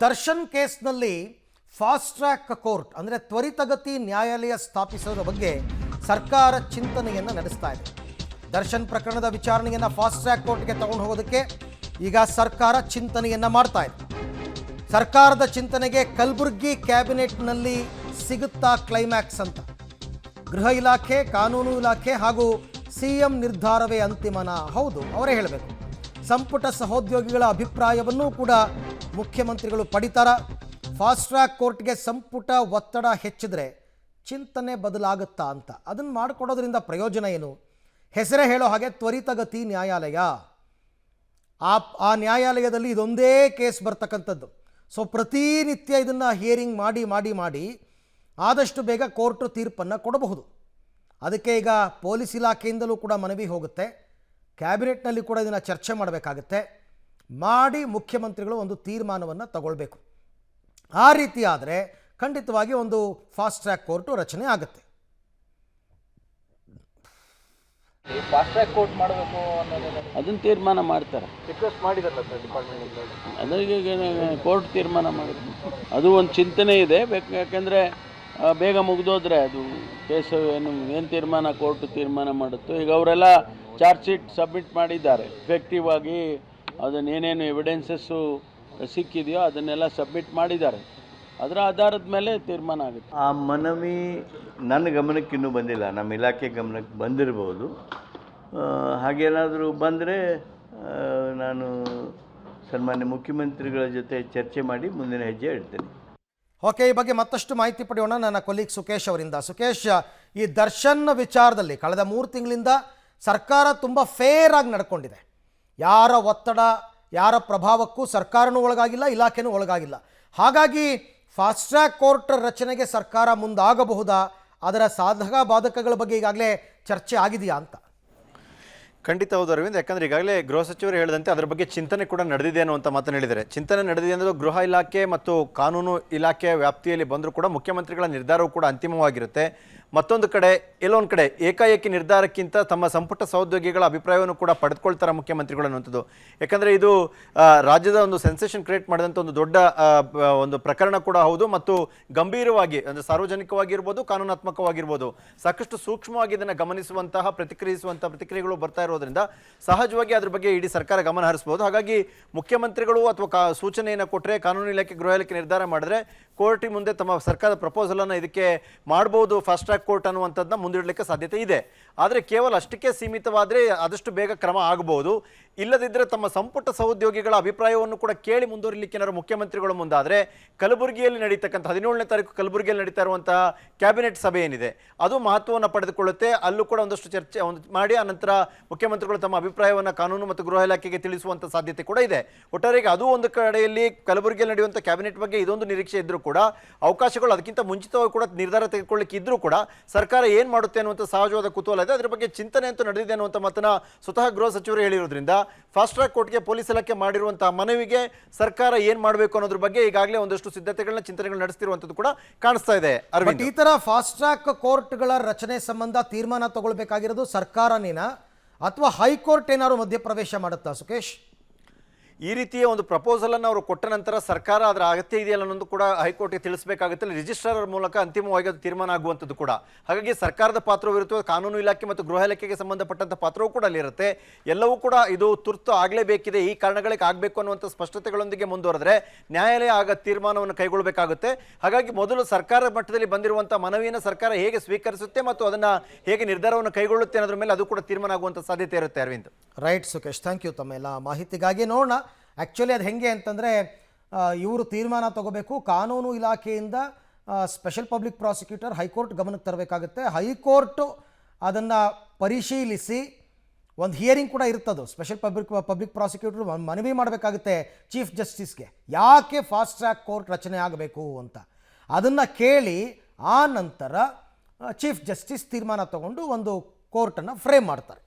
ದರ್ಶನ್ ಕೇಸ್ನಲ್ಲಿ fast track court ಅಂದರೆ ತ್ವರಿತಗತಿ ನ್ಯಾಯಾಲಯ ಸ್ಥಾಪಿಸೋದ್ರ ಬಗ್ಗೆ ಸರ್ಕಾರ ಚಿಂತನೆಯನ್ನು ನಡೆಸ್ತಾ ಇದೆ. ದರ್ಶನ್ ಪ್ರಕರಣದ ವಿಚಾರಣೆಯನ್ನು ಫಾಸ್ಟ್ ಟ್ರ್ಯಾಕ್ ಕೋರ್ಟ್ಗೆ ತಗೊಂಡು ಹೋಗೋದಕ್ಕೆ ಈಗ ಸರ್ಕಾರ ಚಿಂತನೆಯನ್ನು ಮಾಡ್ತಾ ಇದೆ. ಸರ್ಕಾರದ ಚಿಂತನೆಗೆ ಕಲಬುರಗಿ ಕ್ಯಾಬಿನೆಟ್ನಲ್ಲಿ ಸಿಗುತ್ತಾ ಕ್ಲೈಮ್ಯಾಕ್ಸ್ ಅಂತ ಗೃಹ ಇಲಾಖೆ, ಕಾನೂನು ಇಲಾಖೆ ಹಾಗೂ ಸಿಎಂ ನಿರ್ಧಾರವೇ ಅಂತಿಮನ? ಹೌದು, ಅವರೇ ಹೇಳಬೇಕು. ಸಂಪುಟ ಸಹೋದ್ಯೋಗಿಗಳ ಅಭಿಪ್ರಾಯವನ್ನೂ ಕೂಡ ಮುಖ್ಯಮಂತ್ರಿಗಳು ಪಡಿತಾರ. ಫಾಸ್ಟ್ ಟ್ರ್ಯಾಕ್ ಕೋರ್ಟ್ಗೆ ಸಂಪುಟ ಒತ್ತಡ ಹೆಚ್ಚಿದ್ರೆ ಚಿಂತನೆ ಬದಲಾಗುತ್ತಾ ಅಂತ, ಅದನ್ನು ಮಾಡಿಕೊಡೋದ್ರಿಂದ ಪ್ರಯೋಜನ ಏನು? ಹೆಸರೇ ಹೇಳೋ ಹಾಗೆ ತ್ವರಿತಗತಿ ನ್ಯಾಯಾಲಯ. ಆ ನ್ಯಾಯಾಲಯದಲ್ಲಿ ಇದೊಂದೇ ಕೇಸ್ ಬರ್ತಕ್ಕಂಥದ್ದು. ಸೊ ಪ್ರತಿನಿತ್ಯ ಇದನ್ನು ಹಿಯರಿಂಗ್ ಮಾಡಿ ಮಾಡಿ ಮಾಡಿ ಆದಷ್ಟು ಬೇಗ ಕೋರ್ಟು ತೀರ್ಪನ್ನು ಕೊಡಬಹುದು. ಅದಕ್ಕೆ ಈಗ ಪೊಲೀಸ್ ಇಲಾಖೆಯಿಂದಲೂ ಕೂಡ ಮನವಿ ಹೋಗುತ್ತೆ. ಕ್ಯಾಬಿನೆಟ್ನಲ್ಲಿ ಕೂಡ ಇದನ್ನು ಚರ್ಚೆ ಮಾಡಬೇಕಾಗುತ್ತೆ. ಮಾಡಿ ಮುಖ್ಯಮಂತ್ರಿಗಳು ಒಂದು ತೀರ್ಮಾನವನ್ನು ತಗೊಳ್ಬೇಕು. ಆ ರೀತಿ ಆದರೆ ಖಂಡಿತವಾಗಿ ಒಂದು ಫಾಸ್ಟ್ ಟ್ರ್ಯಾಕ್ ಕೋರ್ಟು ರಚನೆ ಆಗುತ್ತೆ. ಫಾಸ್ಟ್ ಟ್ರ್ಯಾಕ್ ಕೋರ್ಟ್ ಮಾಡಬೇಕು ಅದನ್ನು ತೀರ್ಮಾನ ಮಾಡ್ತಾರೆ. ರಿಕ್ವೆಸ್ಟ್ ಮಾಡಿದಾರಲ್ಲ ಸರ್ ಡಿಪಾರ್ಟ್ಮೆಂಟ್, ಅದಕ್ಕೆ ಕೋರ್ಟ್ ತೀರ್ಮಾನ ಮಾಡಿದ್ರು. ಅದು ಒಂದು ಚಿಂತನೆ ಇದೆ. ಯಾಕೆಂದರೆ ಬೇಗ ಮುಗಿದೋದ್ರೆ ಅದು ಕೇಸು ಏನು ತೀರ್ಮಾನ ಕೋರ್ಟ್ ತೀರ್ಮಾನ ಮಾಡುತ್ತೋ. ಈಗ ಅವರೆಲ್ಲ ಚಾರ್ಜ್ ಶೀಟ್ ಸಬ್ಮಿಟ್ ಮಾಡಿದ್ದಾರೆ. ಎಫೆಕ್ಟಿವ್ ಆಗಿ ಅದನ್ನೇನೇನು ಎವಿಡೆನ್ಸಸ್ಸು ಸಿಕ್ಕಿದೆಯೋ ಅದನ್ನೆಲ್ಲ ಸಬ್ಮಿಟ್ ಮಾಡಿದ್ದಾರೆ. ಅದರ ಆಧಾರದ ಮೇಲೆ ತೀರ್ಮಾನ ಆಗುತ್ತೆ. ಆ ಮನವಿ ನನ್ನ ಗಮನಕ್ಕೆ ಇನ್ನೂ ಬಂದಿಲ್ಲ. ನಮ್ಮ ಇಲಾಖೆ ಗಮನಕ್ಕೆ ಬಂದಿರಬಹುದು. ಹಾಗೇನಾದರೂ ಬಂದರೆ ನಾನು ಸನ್ಮಾನ್ಯ ಮುಖ್ಯಮಂತ್ರಿಗಳ ಜೊತೆ ಚರ್ಚೆ ಮಾಡಿ ಮುಂದಿನ ಹೆಜ್ಜೆ ಇಡ್ತೇನೆ. ಓಕೆ, ಈ ಬಗ್ಗೆ ಮತ್ತಷ್ಟು ಮಾಹಿತಿ ಪಡೆಯೋಣ ನನ್ನ ಕೊಲೀಗ್ ಸುಕೇಶ್ ಅವರಿಂದ. ಸುಕೇಶ್, ಈ ದರ್ಶನ್ ವಿಚಾರದಲ್ಲಿ ಕಳೆದ 3 ತಿಂಗಳಿಂದ ಸರ್ಕಾರ ತುಂಬ ಫೇರ್ ಆಗಿ ನಡ್ಕೊಂಡಿದೆ. ಯಾರ ಒತ್ತಡ, ಯಾರ ಪ್ರಭಾವಕ್ಕೂ ಸರ್ಕಾರನೂ ಒಳಗಾಗಿಲ್ಲ, ಇಲಾಖೆನೂ ಒಳಗಾಗಿಲ್ಲ. ಹಾಗಾಗಿ ಫಾಸ್ಟ್ ಟ್ರ್ಯಾಕ್ ಕೋರ್ಟ್ ರಚನೆಗೆ ಸರ್ಕಾರ ಮುಂದಾಗಬಹುದಾ? ಅದರ ಸಾಧಕ ಬಾಧಕಗಳ ಬಗ್ಗೆ ಈಗಾಗಲೇ ಚರ್ಚೆ ಆಗಿದೆಯಾ ಅಂತ? ಖಂಡಿತ ಹೌದು ಅರವಿಂದ್. ಯಾಕಂದರೆ ಈಗಾಗಲೇ ಗೃಹ ಸಚಿವರು ಹೇಳಿದಂತೆ ಅದರ ಬಗ್ಗೆ ಚಿಂತನೆ ಕೂಡ ನಡೆದಿದೆ ಅನ್ನುವಂಥ ಮಾತನ್ನು ಹೇಳಿದ್ದಾರೆ. ಚಿಂತನೆ ನಡೆದಿದೆ ಅಂದರೆ ಗೃಹ ಇಲಾಖೆ ಮತ್ತು ಕಾನೂನು ಇಲಾಖೆಯ ವ್ಯಾಪ್ತಿಯಲ್ಲಿ ಬಂದರೂ ಕೂಡ ಮುಖ್ಯಮಂತ್ರಿಗಳ ನಿರ್ಧಾರವೂ ಕೂಡ ಅಂತಿಮವಾಗಿರುತ್ತೆ. ಮತ್ತೊಂದು ಕಡೆ ಎಲ್ಲೊಂದು ಕಡೆ ಏಕಾಏಕಿ ನಿರ್ಧಾರಕ್ಕಿಂತ ತಮ್ಮ ಸಂಪುಟ ಸಹೋದ್ಯೋಗಿಗಳ ಅಭಿಪ್ರಾಯವನ್ನು ಕೂಡ ಪಡೆದುಕೊಳ್ತಾರೆ ಮುಖ್ಯಮಂತ್ರಿಗಳು ಅನ್ನುವಂಥದ್ದು. ಯಾಕಂದರೆ ಇದು ರಾಜ್ಯದ ಒಂದು ಸೆನ್ಸೇಷನ್ ಕ್ರಿಯೇಟ್ ಮಾಡಿದಂಥ ಒಂದು ದೊಡ್ಡ ಒಂದು ಪ್ರಕರಣ ಕೂಡ ಹೌದು. ಮತ್ತು ಗಂಭೀರವಾಗಿ ಅಂದರೆ ಸಾರ್ವಜನಿಕವಾಗಿರ್ಬೋದು, ಕಾನೂನಾತ್ಮಕವಾಗಿರ್ಬೋದು ಸಾಕಷ್ಟು ಸೂಕ್ಷ್ಮವಾಗಿ ಇದನ್ನು ಗಮನಿಸುವಂತಹ ಪ್ರತಿಕ್ರಿಯೆಗಳು ಬರ್ತಾ ಇರೋದ್ರಿಂದ ಸಹಜವಾಗಿ ಅದ್ರ ಬಗ್ಗೆ ಇಡೀ ಸರ್ಕಾರ ಗಮನ ಹರಿಸ್ಬೋದು. ಹಾಗಾಗಿ ಮುಖ್ಯಮಂತ್ರಿಗಳು ಅಥವಾ ಸೂಚನೆಯನ್ನು ಕೊಟ್ಟರೆ ಕಾನೂನು ಇಲಾಖೆ, ಗೃಹ ಇಲಾಖೆ ನಿರ್ಧಾರ ಮಾಡಿದ್ರೆ ಕೋರ್ಟಿಗೆ ಮುಂದೆ ತಮ್ಮ ಸರ್ಕಾರದ ಪ್ರಪೋಸಲನ್ನು ಇದಕ್ಕೆ ಮಾಡ್ಬೋದು, ಫಾಸ್ಟ್ ಟ್ರ್ಯಾಕ್ ಕೋರ್ಟ್ ಅನ್ನುವಂಥದ್ದನ್ನ ಮುಂದಿಡಲಿಕ್ಕೆ ಸಾಧ್ಯತೆ ಇದೆ. ಆದರೆ ಕೇವಲ ಅಷ್ಟಕ್ಕೆ ಸೀಮಿತವಾದರೆ ಆದಷ್ಟು ಬೇಗ ಕ್ರಮ ಆಗಬಹುದು. ಇಲ್ಲದಿದ್ದರೆ ತಮ್ಮ ಸಂಪುಟ ಸಹೋದ್ಯೋಗಿಗಳ ಅಭಿಪ್ರಾಯವನ್ನು ಕೂಡ ಕೇಳಿ ಮುಂದುವರಿಲಿಕ್ಕೆ ಏನಾದ್ರು ಮುಖ್ಯಮಂತ್ರಿಗಳು ಮುಂದಾದರೆ ಕಲಬುರಗಿಯಲ್ಲಿ ನಡೀತಕ್ಕಂಥ 17ನೇ ತಾರೀಕು ಕಲಬುರಗಿಯಲ್ಲಿ ನಡೀತಾ ಇರುವಂತಹ ಕ್ಯಾಬಿನೆಟ್ ಸಭೆ ಏನಿದೆ ಅದು ಮಹತ್ವವನ್ನು ಪಡೆದುಕೊಳ್ಳುತ್ತೆ. ಅಲ್ಲೂ ಕೂಡ ಒಂದಷ್ಟು ಚರ್ಚೆ ಮಾಡಿ ಆನಂತರ ಮುಖ್ಯಮಂತ್ರಿಗಳು ತಮ್ಮ ಅಭಿಪ್ರಾಯವನ್ನು ಕಾನೂನು ಮತ್ತು ಗೃಹ ಇಲಾಖೆಗೆ ತಿಳಿಸುವಂಥ ಸಾಧ್ಯತೆ ಕೂಡ ಇದೆ. ಒಟ್ಟಾರೆಗೆ ಅದು ಒಂದು ಕಡೆಯಲ್ಲಿ ಕಲಬುರಗಿಯಲ್ಲಿ ನಡೆಯುವಂಥ ಕ್ಯಾಬಿನೆಟ್ ಬಗ್ಗೆ ಇದೊಂದು ನಿರೀಕ್ಷೆ ಇದ್ದರೂ ಕೂಡ ಅವಕಾಶಗಳು ಅದಕ್ಕಿಂತ ಮುಂಚಿತವಾಗಿ ಕೂಡ ನಿರ್ಧಾರ ತೆಗೆದುಕೊಳ್ಳಿಕ್ಕೆ ಇದ್ರೂ ಕೂಡ ಸರ್ಕಾರ ಏನು ಮಾಡುತ್ತೆ ಅನ್ನುವಂಥ ಸಹಜವಾದ ಕುತೂಹಲ ಇದೆ. ಅದರ ಬಗ್ಗೆ ಚಿಂತನೆ ಅಂತೂ ನಡೆದಿದೆ ಅನ್ನುವಂಥ ಮಾತನ್ನ ಸ್ವತಃ ಗೃಹ ಸಚಿವರು ಹೇಳಿರೋದ್ರಿಂದ ಫಾಸ್ಟ್ ಟ್ರ್ಯಾಕ್ ಕೋರ್ಟ್ಗೆ ಪೊಲೀಸ್ ಇಲಾಖೆ ಮಾಡಿರುವಂತಹ ಮನವಿಗೆ ಸರ್ಕಾರ ಏನ್ ಮಾಡಬೇಕು ಅನ್ನೋದ್ರ ಬಗ್ಗೆ ಈಗಾಗಲೇ ಒಂದಷ್ಟು ಸಿದ್ಧತೆಗಳನ್ನ, ಚಿಂತನೆಗಳು ನಡೆಸ್ತಿರುವಂತದ್ದು ಕೂಡ ಕಾಣಿಸ್ತಾ ಇದೆ. ಅರವಿಂದ್, ಈ ತರ ಫಾಸ್ಟ್ ಟ್ರ್ಯಾಕ್ ಕೋರ್ಟ್ಗಳ ರಚನೆ ಸಂಬಂಧ ತೀರ್ಮಾನ ತಗೊಳ್ಬೇಕಾಗಿರೋದು ಸರ್ಕಾರನೇನಾ ಅಥವಾ ಹೈಕೋರ್ಟ್ ಏನಾದ್ರು ಮಧ್ಯಪ್ರವೇಶ ಮಾಡುತ್ತಾ ಸುಕೇಶ್? ಈ ರೀತಿಯ ಒಂದು ಪ್ರಪೋಸಲನ್ನು ಅವರು ಕೊಟ್ಟ ನಂತರ ಸರ್ಕಾರ ಅದರ ಅಗತ್ಯ ಇದೆಯಲ್ಲ ಅನ್ನೋದು ಕೂಡ ಹೈಕೋರ್ಟ್ಗೆ ತಿಳಿಸಬೇಕಾಗುತ್ತೆ. ರಿಜಿಸ್ಟ್ರಾರ್ ಮೂಲಕ ಅಂತಿಮವಾಗಿ ಅದು ತೀರ್ಮಾನ ಆಗುವಂಥದ್ದು ಕೂಡ. ಹಾಗಾಗಿ ಸರ್ಕಾರದ ಪಾತ್ರವಿರುತ್ತದೆ, ಕಾನೂನು ಇಲಾಖೆ ಮತ್ತು ಗೃಹ ಇಲಾಖೆಗೆ ಸಂಬಂಧಪಟ್ಟಂಥ ಪಾತ್ರವೂ ಕೂಡ ಅಲ್ಲಿರುತ್ತೆ. ಎಲ್ಲವೂ ಕೂಡ ಇದು ತುರ್ತು ಆಗಲೇಬೇಕಿದೆ, ಈ ಕಾರಣಗಳಿಗೆ ಆಗಬೇಕು ಅನ್ನುವಂಥ ಸ್ಪಷ್ಟತೆಗಳೊಂದಿಗೆ ಮುಂದುವರೆದ್ರೆ ನ್ಯಾಯಾಲಯ ಆಗ ತೀರ್ಮಾನವನ್ನು ಕೈಗೊಳ್ಳಬೇಕಾಗುತ್ತೆ. ಹಾಗಾಗಿ ಮೊದಲು ಸರ್ಕಾರ ಮಟ್ಟದಲ್ಲಿ ಬಂದಿರುವಂಥ ಮನವಿಯನ್ನು ಸರ್ಕಾರ ಹೇಗೆ ಸ್ವೀಕರಿಸುತ್ತೆ ಮತ್ತು ಅದನ್ನು ಹೇಗೆ ನಿರ್ಧಾರವನ್ನು ಕೈಗೊಳ್ಳುತ್ತೆ ಅನ್ನೋದ್ರ ಮೇಲೆ ಅದು ಕೂಡ ತೀರ್ಮಾನ ಆಗುವಂಥ ಸಾಧ್ಯತೆ ಇರುತ್ತೆ. Arvind, right Sukesh, thank you ತಮ್ಮ ಎಲ್ಲ ಮಾಹಿತಿಗಾಗಿ. ನೋಡೋಣ ಆ್ಯಕ್ಚುಲಿ ಅದು ಹೆಂಗೆ ಅಂತಂದರೆ ಇವರು ತೀರ್ಮಾನ ತಗೋಬೇಕು. ಕಾನೂನು ಇಲಾಖೆಯಿಂದ ಸ್ಪೆಷಲ್ ಪಬ್ಲಿಕ್ ಪ್ರಾಸಿಕ್ಯೂಟರ್ ಹೈಕೋರ್ಟ್ ಗಮನಕ್ಕೆ ತರಬೇಕಾಗುತ್ತೆ. ಹೈಕೋರ್ಟು ಅದನ್ನು ಪರಿಶೀಲಿಸಿ ಒಂದು ಹಿಯರಿಂಗ್ ಕೂಡ ಇರ್ತದೆ. ಸ್ಪೆಷಲ್ ಪಬ್ಲಿಕ್ ಪ್ರಾಸಿಕ್ಯೂಟರ್ ಮನವಿ ಮಾಡಬೇಕಾಗುತ್ತೆ ಚೀಫ್ ಜಸ್ಟಿಸ್ಗೆ, ಯಾಕೆ ಫಾಸ್ಟ್ ಟ್ರ್ಯಾಕ್ ಕೋರ್ಟ್ ರಚನೆ ಆಗಬೇಕು ಅಂತ. ಅದನ್ನು ಕೇಳಿ ಆ ನಂತರ ಚೀಫ್ ಜಸ್ಟಿಸ್ ತೀರ್ಮಾನ ತಗೊಂಡು ಒಂದು ಕೋರ್ಟನ್ನು ಫ್ರೇಮ್ ಮಾಡ್ತಾರೆ.